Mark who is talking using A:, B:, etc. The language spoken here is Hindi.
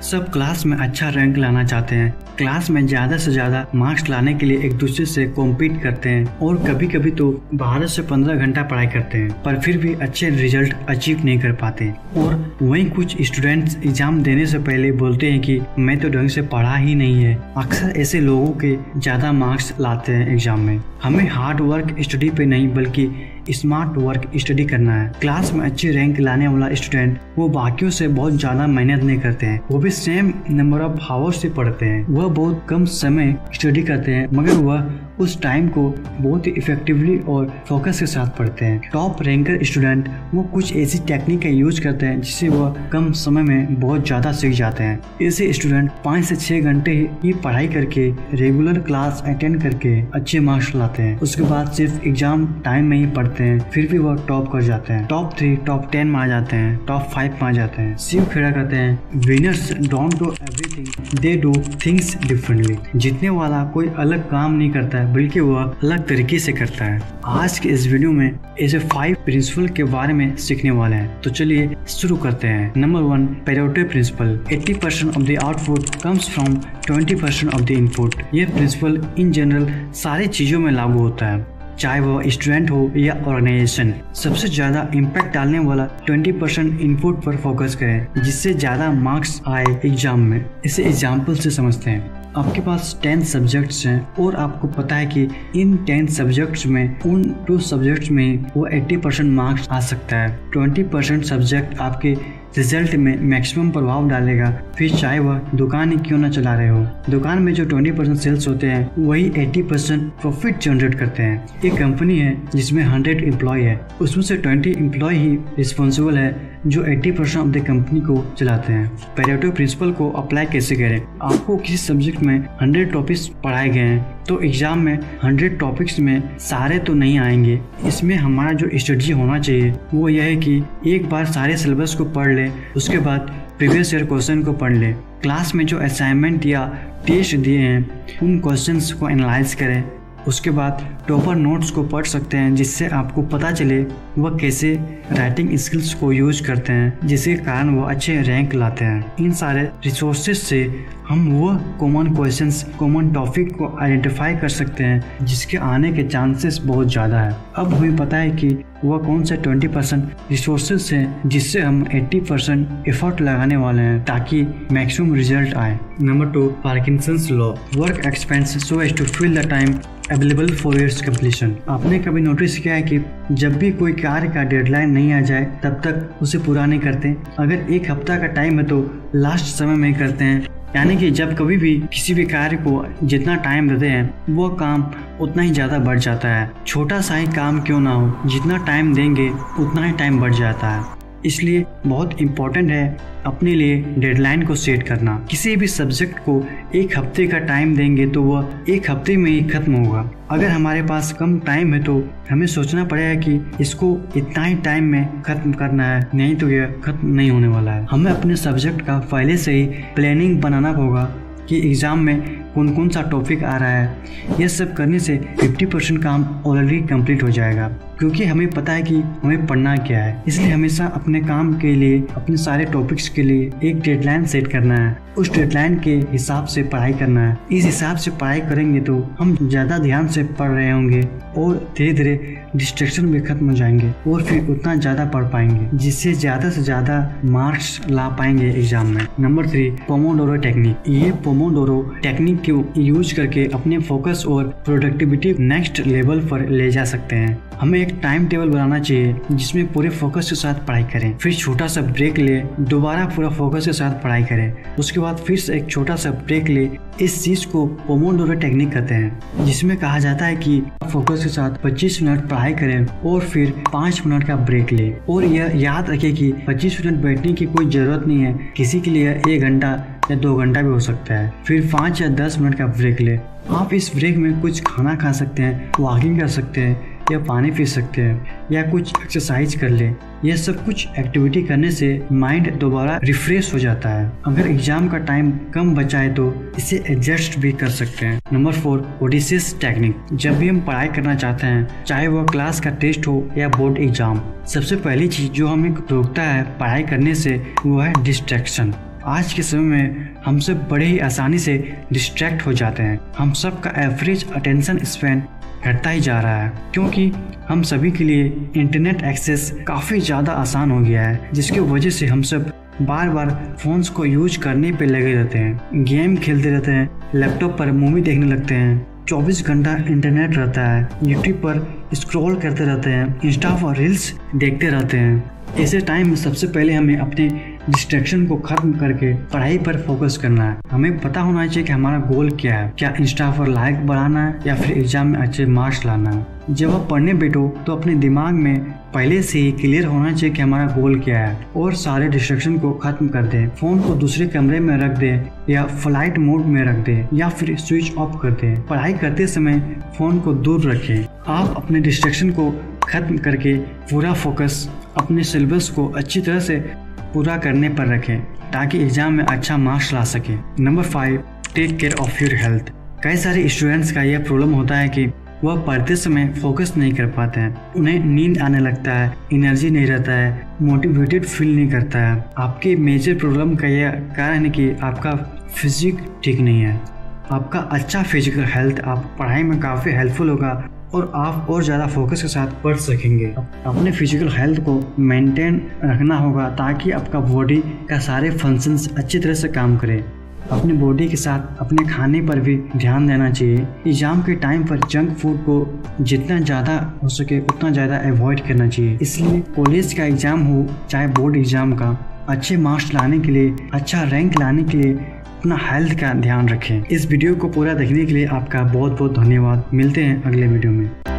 A: सब क्लास में अच्छा रैंक लाना चाहते हैं। क्लास में ज़्यादा से ज़्यादा मार्क्स लाने के लिए एक दूसरे से कॉम्पीट करते हैं और कभी कभी तो 12 से 15 घंटा पढ़ाई करते हैं, पर फिर भी अच्छे रिजल्ट अचीव नहीं कर पाते। और वहीं कुछ स्टूडेंट्स एग्जाम देने से पहले बोलते हैं कि मैं तो ढंग से पढ़ा ही नहीं है। अक्सर ऐसे लोगों के ज़्यादा मार्क्स लाते हैं एग्जाम में। हमें हार्ड वर्क स्टडी पे नहीं बल्कि स्मार्ट वर्क स्टडी करना है। क्लास में अच्छे रैंक लाने वाला स्टूडेंट वो बाकियों से बहुत ज्यादा मेहनत नहीं करते हैं, वो भी सेम नंबर ऑफ आवर्स से पढ़ते हैं। वह बहुत कम समय स्टडी करते हैं, मगर वह उस टाइम को बहुत ही इफेक्टिवली और फोकस के साथ पढ़ते हैं। टॉप रैंकर स्टूडेंट वो कुछ ऐसी टेक्निक का यूज करते हैं जिससे वह कम समय में बहुत ज्यादा सीख जाते हैं। ऐसे स्टूडेंट 5 से 6 घंटे ही पढ़ाई करके रेगुलर क्लास अटेंड करके अच्छे मार्क्स लाते हैं। उसके बाद सिर्फ एग्जाम टाइम में ही पढ़ते हैं, फिर भी वह टॉप कर जाते हैं। टॉप 3, टॉप 10 में आ जाते हैं, टॉप 5 में आ जाते हैं। शिव खेड़ा कहते हैं, winners don't do everything, they do things differently. जीतने वाला कोई अलग काम नहीं करता है, बल्कि वह अलग तरीके से करता है। आज के इस वीडियो में ऐसे 5 प्रिंसिपल के बारे में सीखने वाले हैं, तो चलिए शुरू करते हैं। Number 1, Pareto principle. 80% of the output comes from 20% of the input. यह प्रिंसिपल इन जनरल सारी चीजों में लागू होता है, चाहे वह स्टूडेंट हो या ऑर्गेनाइजेशन। सबसे ज्यादा इम्पैक्ट डालने वाला 20% इनपुट पर फोकस करें, जिससे ज्यादा मार्क्स आए एग्जाम में। इसे एग्जाम्पल से समझते हैं। आपके पास 10 सब्जेक्ट्स हैं और आपको पता है कि इन 10 सब्जेक्ट्स में उन 2 सब्जेक्ट्स में वो 80% मार्क्स आ सकता है। 20% सब्जेक्ट आपके रिजल्ट में मैक्सिमम प्रभाव डालेगा, फिर चाहे वह दुकान ही क्यों ना चला रहे हो। दुकान में जो 20% सेल्स होते हैं वही 80% प्रॉफिट जनरेट करते हैं। एक कंपनी है जिसमें 100 एम्प्लॉय है, उसमें से 20 एम्प्लॉय ही रिस्पॉन्सिबल है जो 80% ऑफ द कंपनी को चलाते हैं। पेरेटो प्रिंसिपल को अप्लाई कैसे करें? आपको किसी सब्जेक्ट में 100 टॉपिक्स पढ़ाए गए हैं, तो एग्जाम में 100 टॉपिक्स में सारे तो नहीं आएंगे। इसमें हमारा जो स्ट्रेटजी होना चाहिए वो यह है कि एक बार सारे सिलेबस को पढ़ ले, उसके बाद प्रीवियस ईयर क्वेश्चन को पढ़ ले। क्लास में जो असाइनमेंट या टेस्ट दिए हैं उन क्वेश्चंस को एनालाइज करें। उसके बाद टॉपर नोट्स को पढ़ सकते हैं, जिससे आपको पता चले वह कैसे राइटिंग स्किल्स को यूज करते हैं, जिसके कारण वो अच्छे रैंक लाते हैं। इन सारे रिसोर्सेज से हम वो कॉमन क्वेश्चंस, कॉमन टॉपिक को आइडेंटिफाई कर सकते हैं जिसके आने के चांसेस बहुत ज़्यादा है। अब हमें पता है कि वह कौन से 20% रिसोर्सेज हैं जिससे हम 80% एफर्ट लगाने वाले हैं ताकि मैक्सिमम रिजल्ट आए। Number 2, Parkinson's law. Work expands so as to fill the time available for its completion. आपने कभी नोटिस किया है कि जब भी कोई कार्य का डेडलाइन नहीं आ जाए तब तक उसे पूरा नहीं करते। अगर 1 हफ्ता का टाइम है तो लास्ट समय में करते हैं, यानी कि जब कभी भी किसी भी कार्य को जितना टाइम देते हैं वो काम उतना ही ज़्यादा बढ़ जाता है। छोटा सा ही काम क्यों ना हो, जितना टाइम देंगे उतना ही टाइम बढ़ जाता है। इसलिए बहुत इम्पोर्टेंट है अपने लिए डेडलाइन को सेट करना। किसी भी सब्जेक्ट को 1 हफ्ते का टाइम देंगे तो वह 1 हफ्ते में ही खत्म होगा। अगर हमारे पास कम टाइम है तो हमें सोचना पड़ेगा कि इसको इतना ही टाइम में खत्म करना है, नहीं तो यह खत्म नहीं होने वाला है। हमें अपने सब्जेक्ट का पहले से ही प्लानिंग बनाना होगा कि एग्ज़ाम में कौन कौन सा टॉपिक आ रहा है। यह सब करने से 50% काम ऑलरेडी कंप्लीट हो जाएगा, क्योंकि हमें पता है कि हमें पढ़ना क्या है। इसलिए हमेशा अपने काम के लिए, अपने सारे टॉपिक्स के लिए एक डेडलाइन सेट करना है, उस डेडलाइन के हिसाब से पढ़ाई करना है। इस हिसाब से पढ़ाई करेंगे तो हम ज़्यादा ध्यान से पढ़ रहे होंगे और धीरे धीरे डिस्ट्रैक्शन भी खत्म हो जाएंगे और फिर उतना ज़्यादा पढ़ पाएंगे, जिससे ज़्यादा से ज़्यादा मार्क्स ला पाएंगे एग्जाम में। Number 3, Pomodoro technique. ये पोमोडोरो टेक्निक को यूज करके अपने फोकस और प्रोडक्टिविटी नेक्स्ट लेवल पर ले जा सकते हैं। हमें एक टाइम टेबल बनाना चाहिए जिसमें पूरे फोकस के साथ पढ़ाई करें, फिर छोटा सा ब्रेक ले, दोबारा पूरा फोकस के साथ पढ़ाई करें, उसके बाद फिर से एक छोटा सा ब्रेक ले। इस चीज को पोमोडोरो टेक्निक कहते हैं, जिसमें कहा जाता है कि फोकस के साथ 25 मिनट पढ़ाई करें और फिर 5 मिनट का ब्रेक ले। और यह याद रखें कि 25 मिनट बैठने की कोई जरूरत नहीं है, किसी के लिए 1 घंटा या 2 घंटा भी हो सकता है। फिर 5 या 10 मिनट का ब्रेक ले। आप इस ब्रेक में कुछ खाना खा सकते हैं, वॉकिंग कर सकते हैं या पानी पी सकते हैं या कुछ एक्सरसाइज कर ले। यह सब कुछ एक्टिविटी करने से माइंड दोबारा रिफ्रेश हो जाता है। अगर एग्जाम का टाइम कम बचा है तो इसे एडजस्ट भी कर सकते हैं। Number 4, Odyssey's technique. जब भी हम पढ़ाई करना चाहते हैं, चाहे वह क्लास का टेस्ट हो या बोर्ड एग्जाम, सबसे पहली चीज जो हमें रोकता है पढ़ाई करने से वो है डिस्ट्रैक्शन। आज के समय में हमसे बड़े ही आसानी से डिस्ट्रैक्ट हो जाते हैं। हम सब का एवरेज अटेंशन स्पैन घटता ही जा रहा है, क्योंकि हम सभी के लिए इंटरनेट एक्सेस काफ़ी ज़्यादा आसान हो गया है, जिसकी वजह से हम सब बार बार फोन्स को यूज करने पे लगे रहते हैं, गेम खेलते रहते हैं, लैपटॉप पर मूवी देखने लगते हैं, 24 घंटा इंटरनेट रहता है, यूट्यूब पर स्क्रॉल करते रहते हैं, इंस्टा पर रील्स देखते रहते हैं। ऐसे टाइम में सबसे पहले हमें अपने डिस्ट्रैक्शन को खत्म करके पढ़ाई पर फोकस करना है। हमें पता होना चाहिए कि हमारा गोल क्या है, क्या इंस्टा पर लाइक बढ़ाना है या फिर एग्जाम में अच्छे मार्क्स लाना है। जब आप पढ़ने बैठो तो अपने दिमाग में पहले से ही क्लियर होना चाहिए कि हमारा गोल क्या है और सारे डिस्ट्रैक्शन को खत्म कर दे। फोन को दूसरे कमरे में रख दे या फ्लाइट मोड में रख दे या फिर स्विच ऑफ कर दे। पढ़ाई करते समय फोन को दूर रखें। आप अपने डिस्ट्रैक्शन को खत्म करके पूरा फोकस अपने सिलेबस को अच्छी तरह से पूरा करने पर रखें ताकि एग्जाम में अच्छा मार्क्स ला सके। Number 5, take care of your health. कई सारे स्टूडेंट्स का यह प्रॉब्लम होता है कि वह पढ़ते समय फोकस नहीं कर पाते हैं, उन्हें नींद आने लगता है, एनर्जी नहीं रहता है, मोटिवेटेड फील नहीं करता है। आपके मेजर प्रॉब्लम का यह कारण है कि आपका फिजिक ठीक नहीं है। आपका अच्छा फिजिकल हेल्थ आप पढ़ाई में काफ़ी हेल्पफुल होगा और आप और ज़्यादा फोकस के साथ पढ़ सकेंगे। अपने फिजिकल हेल्थ को मेंटेन रखना होगा ताकि आपका बॉडी का सारे फंक्शंस अच्छी तरह से काम करें। अपनी बॉडी के साथ अपने खाने पर भी ध्यान देना चाहिए। एग्जाम के टाइम पर जंक फूड को जितना ज़्यादा हो सके उतना ज़्यादा अवॉइड करना चाहिए। इसलिए कॉलेज का एग्ज़ाम हो चाहे बोर्ड एग्ज़ाम का, अच्छे मार्क्स लाने के लिए, अच्छा रैंक लाने के लिए अपना हेल्थ का ध्यान रखें। इस वीडियो को पूरा देखने के लिए आपका बहुत बहुत धन्यवाद। मिलते हैं अगले वीडियो में।